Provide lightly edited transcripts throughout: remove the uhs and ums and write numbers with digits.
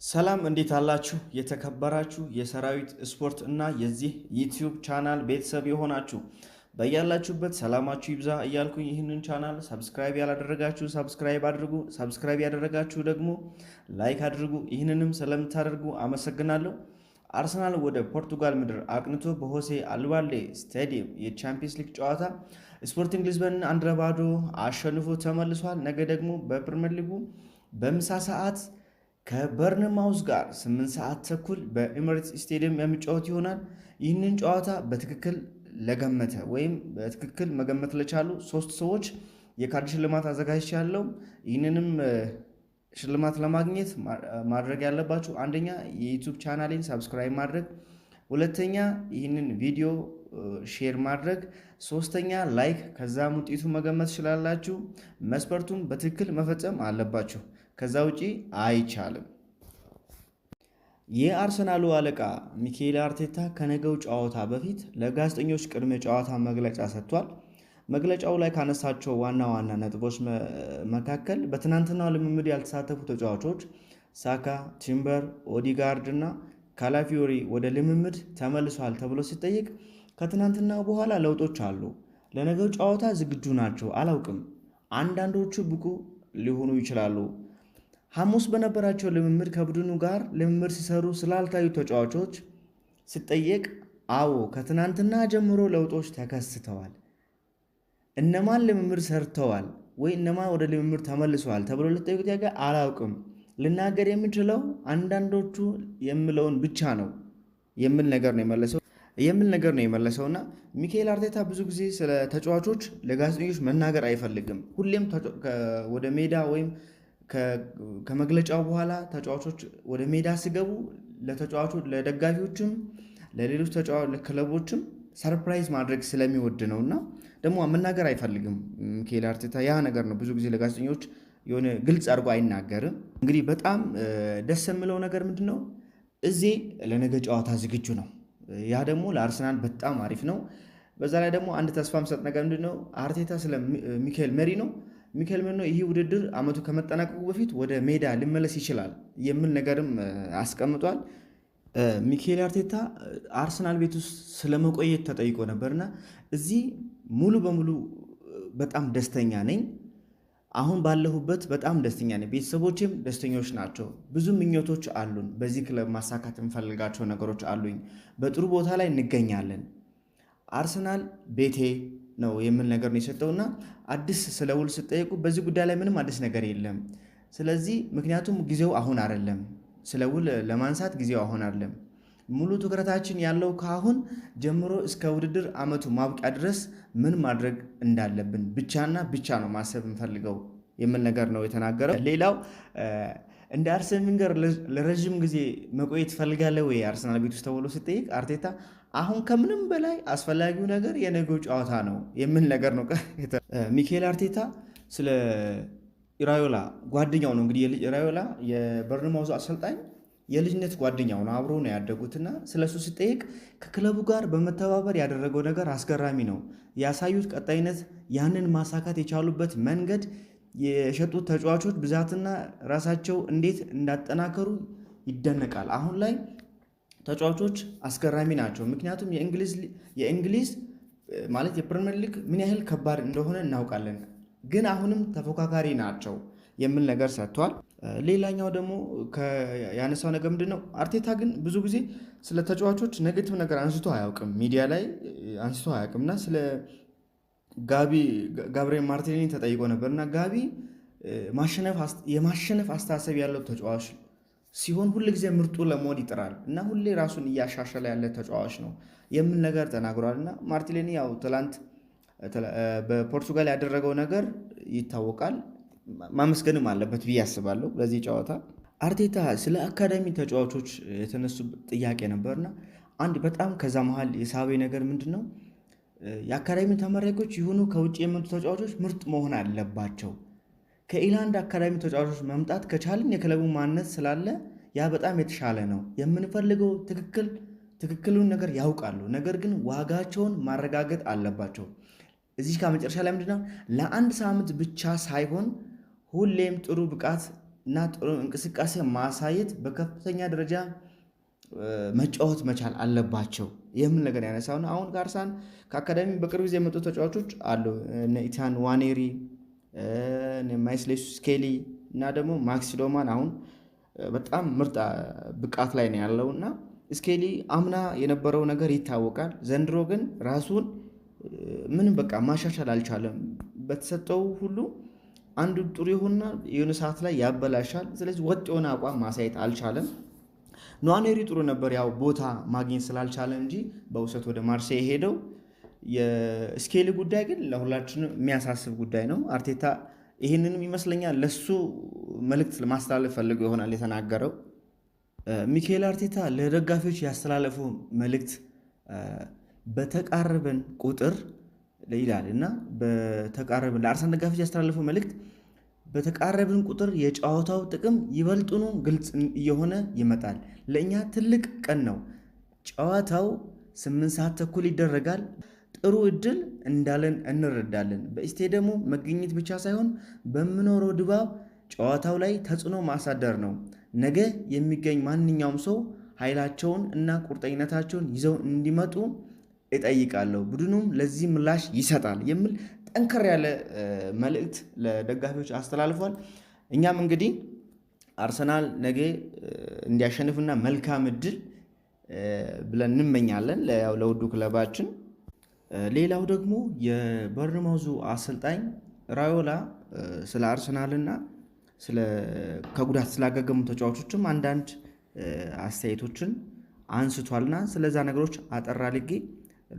ሰላም እንዴት አላችሁ? የተከበራችሁ የሰራዊት ስፖርት እና የዚህ ዩቲዩብ ቻናል ቤተሰብ የሆናችሁ በያላችሁበት ሰላማችሁ ይብዛ እያልኩኝ ይህንን ቻናል ሰብስክራይብ ያላደረጋችሁ ሰብስክራይብ አድርጉ፣ ሰብስክራይብ ያደረጋችሁ ደግሞ ላይክ አድርጉ። ይህንንም ስለምታደርጉ አመሰግናለሁ። አርሰናል ወደ ፖርቱጋል ምድር አቅንቶ በሆሴ አልባልዴ ስታዲየም የቻምፒየንስ ሊግ ጨዋታ ስፖርቲንግ ሊዝበንን 1-0 አሸንፎ ተመልሷል። ነገ ደግሞ በፕሪሚየር ሊጉ በምሳ ሰዓት ከበርንማውዝ ጋር 8 ሰዓት ተኩል በኤሚሬትስ ስቴዲየም የሚጫወት ይሆናል። ይህንን ጨዋታ በትክክል ለገመተ ወይም በትክክል መገመት ለቻሉ 3 ሰዎች የካርድ ሽልማት አዘጋጅቻለሁ። ይህንንም ሽልማት ለማግኘት ማድረግ ያለባችሁ አንደኛ የዩቲዩብ ቻናሌን ሰብስክራይብ ማድረግ፣ ሁለተኛ ይህንን ቪዲዮ ሼር ማድረግ፣ ሶስተኛ ላይክ፣ ከዛም ውጤቱ መገመት ትችላላችሁ። መስፈርቱን በትክክል መፈጸም አለባችሁ። ከዛ ውጪ አይቻልም። የአርሰናሉ አለቃ ሚኬል አርቴታ ከነገው ጨዋታ በፊት ለጋዜጠኞች ቅድመ ጨዋታ መግለጫ ሰጥቷል። መግለጫው ላይ ካነሳቸው ዋና ዋና ነጥቦች መካከል በትናንትናው ልምምድ ያልተሳተፉ ተጫዋቾች ሳካ፣ ቲምበር፣ ኦዲጋርድ እና ካላፊዮሪ ወደ ልምምድ ተመልሷል ተብሎ ሲጠይቅ ከትናንትና በኋላ ለውጦች አሉ፣ ለነገው ጨዋታ ዝግጁ ናቸው፣ አላውቅም፣ አንዳንዶቹ ብቁ ሊሆኑ ይችላሉ። ሐሙስ በነበራቸው ልምምድ ከቡድኑ ጋር ልምምድ ሲሰሩ ስላልታዩ ተጫዋቾች ሲጠየቅ አዎ ከትናንትና ጀምሮ ለውጦች ተከስተዋል። እነማን ልምምድ ሰርተዋል ወይ እነማን ወደ ልምምድ ተመልሰዋል ተብሎ ለተጠየቁት ጥያቄ አላውቅም፣ ልናገር የምችለው አንዳንዶቹ የምለውን ብቻ ነው የሚል ነገር ነው የመለሰውና ሚኬል አርቴታ ብዙ ጊዜ ስለ ተጫዋቾች ለጋዜጠኞች መናገር አይፈልግም። ሁሌም ወደ ሜዳ ወይም ከመግለጫው በኋላ ተጫዋቾች ወደ ሜዳ ሲገቡ ለተጫዋቾች ለደጋፊዎችም ለሌሎች ክለቦችም ሰርፕራይዝ ማድረግ ስለሚወድ ነውና ደግሞ መናገር አይፈልግም ሚኬል አርቴታ። ያ ነገር ነው ብዙ ጊዜ ለጋዜጠኞች የሆነ ግልጽ አድርጎ አይናገርም። እንግዲህ በጣም ደስ የሚለው ነገር ምንድነው? እዚህ ለነገ ጨዋታ ዝግጁ ነው። ያ ደግሞ ለአርሰናል በጣም አሪፍ ነው። በዛ ላይ ደግሞ አንድ ተስፋ የምሰጥ ነገር ምንድነው? አርቴታ ስለ ሚኬል ሜሪኖ ይህ ውድድር አመቱ ከመጠናቀቁ በፊት ወደ ሜዳ ሊመለስ ይችላል የሚል ነገርም አስቀምጧል። ሚኬል አርቴታ አርሰናል ቤት ውስጥ ስለመቆየት ተጠይቆ ነበርና እዚህ ሙሉ በሙሉ በጣም ደስተኛ ነኝ፣ አሁን ባለሁበት በጣም ደስተኛ ነኝ፣ ቤተሰቦቼም ደስተኞች ናቸው፣ ብዙ ምኞቶች አሉን፣ በዚህ ክለብ ማሳካት የምፈልጋቸው ነገሮች አሉኝ፣ በጥሩ ቦታ ላይ እንገኛለን፣ አርሰናል ቤቴ ነው የሚል ነገር ነው የሰጠውና አዲስ ስለ ውል ስጠይቁ በዚህ ጉዳይ ላይ ምንም አዲስ ነገር የለም። ስለዚህ ምክንያቱም ጊዜው አሁን አይደለም፣ ስለ ውል ለማንሳት ጊዜው አሁን አይደለም። ሙሉ ትኩረታችን ያለው ከአሁን ጀምሮ እስከ ውድድር አመቱ ማብቂያ ድረስ ምን ማድረግ እንዳለብን ብቻና ብቻ ነው ማሰብ እንፈልገው የሚል ነገር ነው የተናገረው። ሌላው እንደ አርሰን ቬንገር ለረጅም ጊዜ መቆየት ፈልጋለህ ወይ አርሰናል ቤት ውስጥ ተብሎ ሲጠይቅ አርቴታ አሁን ከምንም በላይ አስፈላጊው ነገር የነገው ጨዋታ ነው የሚል ነገር ነው። ሚኬል አርቴታ ስለ ኢራዮላ ጓደኛው ነው እንግዲህ ኢራዮላ የበርንማውዝ አሰልጣኝ የልጅነት ጓደኛው ነው፣ አብሮ ነው ያደጉትና ስለሱ ሲጠይቅ ከክለቡ ጋር በመተባበር ያደረገው ነገር አስገራሚ ነው። ያሳዩት ቀጣይነት፣ ያንን ማሳካት የቻሉበት መንገድ፣ የሸጡት ተጫዋቾች ብዛትና ራሳቸው እንዴት እንዳጠናከሩ ይደነቃል። አሁን ላይ ተጫዋቾች አስገራሚ ናቸው። ምክንያቱም የእንግሊዝ ማለት የፕሪሚየር ሊግ ምን ያህል ከባድ እንደሆነ እናውቃለን፣ ግን አሁንም ተፎካካሪ ናቸው የሚል ነገር ሰጥቷል። ሌላኛው ደግሞ ያነሳው ነገር ምንድነው? አርቴታ ግን ብዙ ጊዜ ስለ ተጫዋቾች ኔጌቲቭ ነገር አንስቶ አያውቅም፣ ሚዲያ ላይ አንስቶ አያውቅምና ስለ ጋብሪኤል ማርቲኔሊ ተጠይቆ ነበርና ጋቢ የማሸነፍ አስተሳሰብ ያለው ተጫዋች ሲሆን ሁል ጊዜ ምርጡ ለመሆን ይጥራል እና ሁሌ ራሱን እያሻሻለ ያለ ተጫዋች ነው የሚል ነገር ተናግሯል። እና ማርቲኔሊ ያው ትላንት በፖርቱጋል ያደረገው ነገር ይታወቃል፣ ማመስገንም አለበት ብዬ አስባለሁ። በዚህ ጨዋታ አርቴታ ስለ አካዳሚ ተጫዋቾች የተነሱ ጥያቄ ነበርና አንድ በጣም ከዛ መሃል የሳቤ ነገር ምንድነው? የአካዳሚ ተመራቂዎች የሆኑ ከውጭ የመጡ ተጫዋቾች ምርጥ መሆን አለባቸው። ከኢላንድ አካዳሚ ተጫዋቾች መምጣት ከቻልን የክለቡ ማንነት ስላለ ያ በጣም የተሻለ ነው። የምንፈልገው ትክክሉን ነገር ያውቃሉ፣ ነገር ግን ዋጋቸውን ማረጋገጥ አለባቸው። እዚህ ከመጨረሻ ላይ ምንድነው? ለአንድ ሳምንት ብቻ ሳይሆን ሁሌም ጥሩ ብቃት እና ጥሩ እንቅስቃሴ ማሳየት በከፍተኛ ደረጃ መጫወት መቻል አለባቸው የምን ነገር ያነሳው ነው። አሁን ከአርሰናል ከአካዳሚ በቅርብ ጊዜ የመጡ ተጫዋቾች አሉ። ኢታን ዋኔሪ፣ ማይስሌስ ስኬሊ እና ደግሞ ማክስ ዶማን አሁን በጣም ምርጥ ብቃት ላይ ነው ያለው እና ስኬሊ አምና የነበረው ነገር ይታወቃል። ዘንድሮ ግን ራሱን ምንም በቃ ማሻሻል አልቻለም። በተሰጠው ሁሉ አንዱ ጥሩ የሆነና የሆነ ሰዓት ላይ ያበላሻል። ስለዚህ ወጥ የሆነ አቋም ማሳየት አልቻለም። ኗኔሪ ጥሩ ነበር፣ ያው ቦታ ማግኘት ስላልቻለ እንጂ በውሰት ወደ ማርሴይ ሄደው። የስኬሊ ጉዳይ ግን ለሁላችንም የሚያሳስብ ጉዳይ ነው። አርቴታ ይህንንም ይመስለኛል ለሱ መልእክት ማስተላለፍ ፈልገው ይሆናል የተናገረው። ሚካኤል አርቴታ ለደጋፊዎች ያስተላለፈው መልእክት በተቃረበን ቁጥር ይላል እና በተቃረበን ለአርሰናል ደጋፊዎች ያስተላለፈው መልእክት በተቃረብን ቁጥር የጨዋታው ጥቅም ይበልጡኑ ግልጽ እየሆነ ይመጣል። ለእኛ ትልቅ ቀን ነው። ጨዋታው 8 ሰዓት ተኩል ይደረጋል። ጥሩ እድል እንዳለን እንረዳለን። በስቴዲየሙ መገኘት ብቻ ሳይሆን በምኖረው ድባብ ጨዋታው ላይ ተጽዕኖ ማሳደር ነው። ነገ የሚገኝ ማንኛውም ሰው ኃይላቸውን እና ቁርጠኝነታቸውን ይዘው እንዲመጡ እጠይቃለሁ። ቡድኑም ለዚህ ምላሽ ይሰጣል የሚል ጠንከር ያለ መልእክት ለደጋፊዎች አስተላልፏል። እኛም እንግዲህ አርሰናል ነገ እንዲያሸንፍና መልካም እድል ብለን እንመኛለን ለውዱ ክለባችን። ሌላው ደግሞ የበርንማውዙ አሰልጣኝ ራዮላ ስለ አርሰናልና ከጉዳት ስላገገሙ ተጫዋቾችም አንዳንድ አስተያየቶችን አንስቷልና ስለዛ ነገሮች አጠር አድርጌ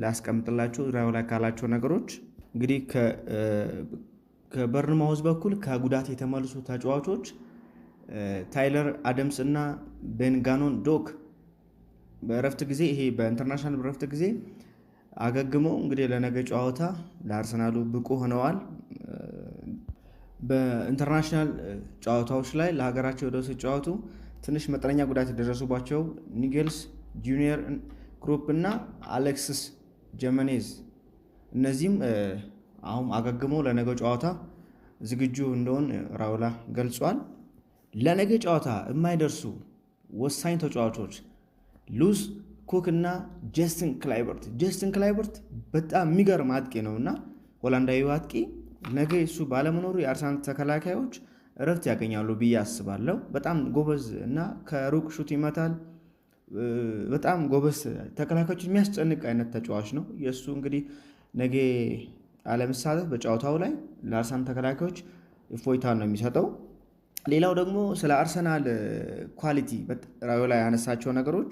ላስቀምጥላችሁ። ራዮላ ካላቸው ነገሮች እንግዲህ ከበርንማውዝ በኩል ከጉዳት የተመለሱ ተጫዋቾች ታይለር አደምስ እና ቤንጋኖን ዶክ በእረፍት ጊዜ ይሄ በኢንተርናሽናል በእረፍት ጊዜ አገግመው እንግዲህ ለነገ ጨዋታ ለአርሰናሉ ብቁ ሆነዋል። በኢንተርናሽናል ጨዋታዎች ላይ ለሀገራቸው ወደ ሲጫወቱ ትንሽ መጠነኛ ጉዳት የደረሱባቸው ኒጌልስ ጁኒየር ግሩፕ እና አሌክሲስ ጀመኔዝ እነዚህም አሁን አገግመው ለነገ ጨዋታ ዝግጁ እንደሆን ራውላ ገልጿል። ለነገ ጨዋታ የማይደርሱ ወሳኝ ተጫዋቾች ሉስ ኩክ እና ጀስትን ክላይበርት በጣም የሚገርም አጥቂ ነው እና ሆላንዳዊ አጥቂ ነገ እሱ ባለመኖሩ የአርሰናል ተከላካዮች እረፍት ያገኛሉ ብዬ አስባለሁ። በጣም ጎበዝ እና ከሩቅ ሹት ይመታል። በጣም ጎበዝ ተከላካዮች የሚያስጨንቅ አይነት ተጫዋች ነው። የእሱ እንግዲህ ነገ አለመሳተፍ በጨዋታው ላይ ለአርሰናል ተከላካዮች እፎይታ ነው የሚሰጠው። ሌላው ደግሞ ስለ አርሰናል ኳሊቲ ራዮላ ያነሳቸው ነገሮች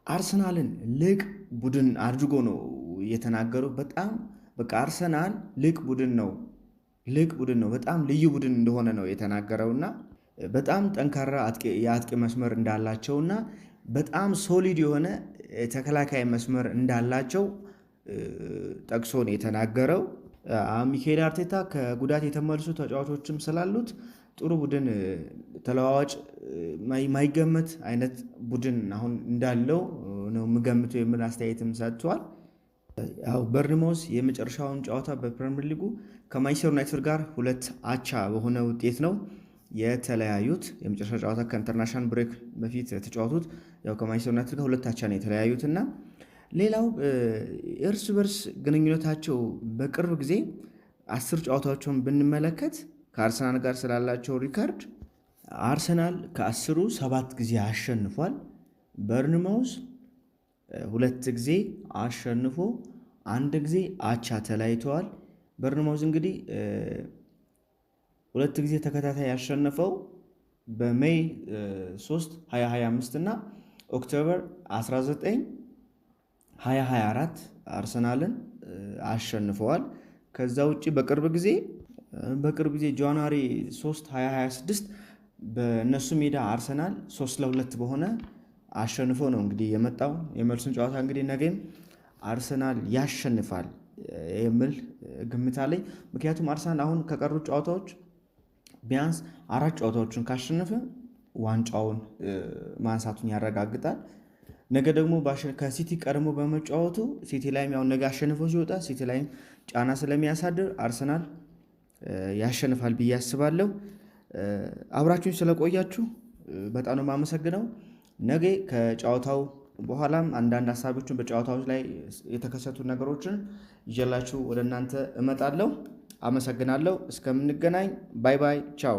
አርሰናልን ልቅ ቡድን አድርጎ ነው የተናገረው። በጣም በቃ አርሰናል ልቅ ቡድን ነው፣ በጣም ልዩ ቡድን እንደሆነ ነው የተናገረውና በጣም ጠንካራ የአጥቂ መስመር እንዳላቸውና በጣም ሶሊድ የሆነ ተከላካይ መስመር እንዳላቸው ጠቅሶ ነው የተናገረው። ሚካኤል አርቴታ ከጉዳት የተመለሱ ተጫዋቾችም ስላሉት ጥሩ ቡድን ተለዋዋጭ ማይገመት አይነት ቡድን አሁን እንዳለው ነው የምገምተው የሚል አስተያየትም ሰጥቷል። ያው በርንማውዝ የመጨረሻውን ጨዋታ በፕሪሚየር ሊጉ ከማንቸስተር ዩናይትድ ጋር 2 አቻ በሆነ ውጤት ነው የተለያዩት። የመጨረሻ ጨዋታ ከኢንተርናሽናል ብሬክ በፊት የተጫወቱት ያው ከማንቸስተር ዩናይትድ ጋር 2 አቻ ነው የተለያዩትና ሌላው እርስ በርስ ግንኙነታቸው በቅርብ ጊዜ 10 ጨዋታዎችን ብንመለከት ከአርሰናል ጋር ስላላቸው ሪካርድ አርሰናል ከ10ሩ 7 ጊዜ አሸንፏል። በርንማውዝ 2 ጊዜ አሸንፎ 1 ጊዜ አቻ ተለያይተዋል። በርንማውዝ እንግዲህ 2 ጊዜ ተከታታይ ያሸነፈው በሜይ 3 2025 እና ኦክቶበር 19 2024 አርሰናልን አሸንፈዋል። ከዛ ውጪ በቅርብ ጊዜ ጃንዋሪ 3 2026 በእነሱ ሜዳ አርሰናል 3-2 በሆነ አሸንፎ ነው እንግዲህ የመጣው። የመልሱን ጨዋታ እንግዲህ ነገም አርሰናል ያሸንፋል የሚል ግምት አለኝ። ምክንያቱም አርሰናል አሁን ከቀሩት ጨዋታዎች ቢያንስ 4 ጨዋታዎችን ካሸነፈ ዋንጫውን ማንሳቱን ያረጋግጣል። ነገ ደግሞ ከሲቲ ቀድሞ በመጫወቱ ሲቲ ላይም ያው ነገ አሸንፎ ሲወጣ ሲቲ ላይም ጫና ስለሚያሳድር አርሰናል ያሸንፋል ብዬ አስባለሁ። አብራችሁኝ ስለቆያችሁ በጣም ነው የማመሰግነው። ነገ ከጨዋታው በኋላም አንዳንድ ሀሳቦችን በጨዋታዎች ላይ የተከሰቱ ነገሮችን ይዤላችሁ ወደ እናንተ እመጣለሁ። አመሰግናለሁ። እስከምንገናኝ ባይ ባይ፣ ቻው።